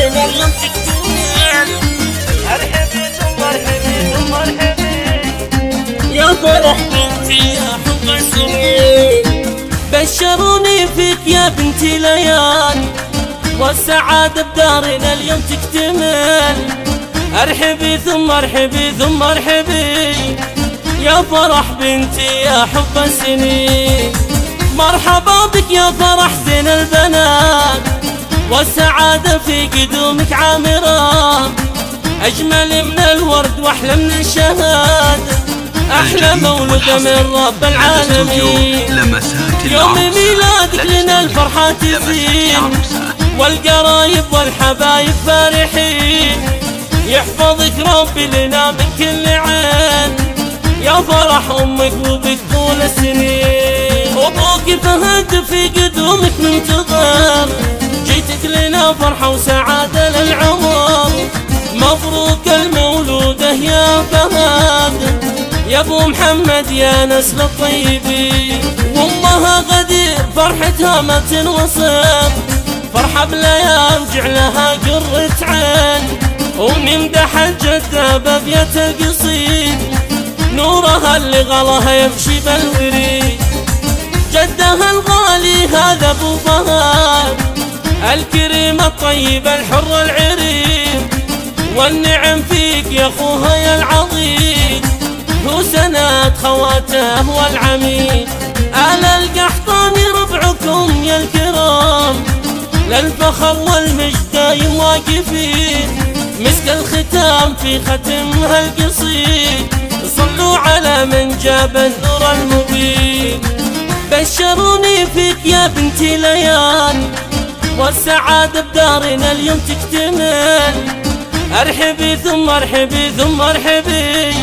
بدارنا اليوم تكتمل. مرحبا ثم مرحبا ثم مرحبا يا فرح بنتي يا حب السنين. بشروني فيك يا بنتي ليال والسعادة بدارنا اليوم تكتمل. ارحبي ثم ارحبي ثم ارحبي يا فرح بنتي يا حب السنين. مرحبا بك يا فرح زين البنات والسعادة في قدومك عامرة. أجمل من الورد وأحلى من الشهادة، أحلى مولودة من رب العالمين. يوم ميلادك لنا الفرحة تزين والقرايب والحبايب فرحين. يحفظك ربي لنا من كل عين يا فرح أمك وبك طول السنين. أبوك فهد في قدومك منتظر، جيتك لنا فرحة وسعادة للعمر. مبروك المولودة يا فهد يا ابو محمد يا نسل الطيبين. وامها غدير فرحتها ما تنوصف، فرحة بليام جعلها قرة عين. ونمدح الجدة بابية القصيد، نورها اللي غلاها يمشي بالوريد. جدها الغالي هذا ابو فهد الكريم الطيب الحر العريم. والنعم فيك يا اخوها يا العظيم، هو سند خواته والعميد. آل القحطاني ربعكم يا الكرام، للفخر والمجد دايم واقفين. مسك الختام في ختمها القصيد، صلوا على من جاب النور المبين. بشروني فيك يا بنتي ليال والسعادة بدارنا اليوم تكتمل. ارحبي ثم ارحبي ثم ارحبي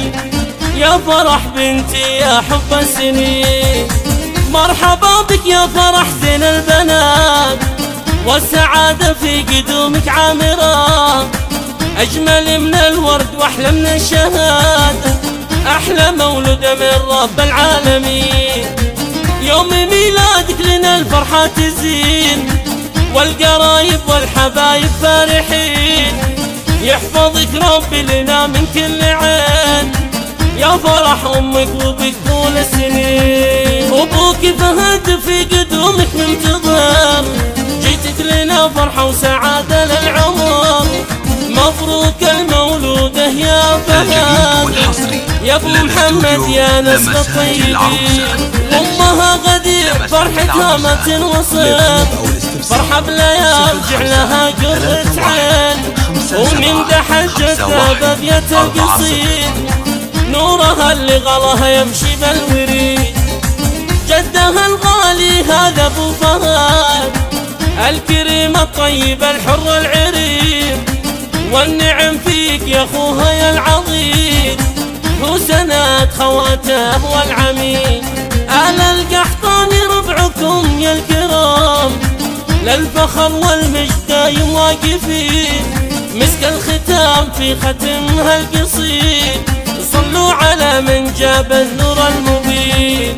يا فرح بنتي يا حب السنين. مرحبا بك يا فرح زين البنات والسعادة في قدومك عامرة. أجمل من الورد وأحلى من الشهادة، أحلى مولودة من رب العالمين. يوم ميلادك لنا الفرحة تزين والقرايب والحبايب فرحين. يحفظك ربي لنا من كل عين يا فرح أمك وبك طول السنين. أبوك فهد في قدومك منتظر، جيتك لنا فرحة وسعادة للعمر. مبروك المولودة يا فهد يا ابو محمد يا نسل الطيبين. أمها غدير فرحتها ما تنوصف، فرحة بليام جعلها قرة عين. ونمدح الجدة بابية القصيد، نورها اللي غلاها يمشي بالوريد. جدها الغالي هذا ابو فهد الكريم الطيب الحر العريم. والنعم فيك يا اخوها يا العظيم، هو سند خواته والعميد. آل القحطاني ربعكم يا الكرام، للفخر والمجد دايم واقفين. مسك الختام في ختمها القصيد، صلوا على من جاب النور المبين.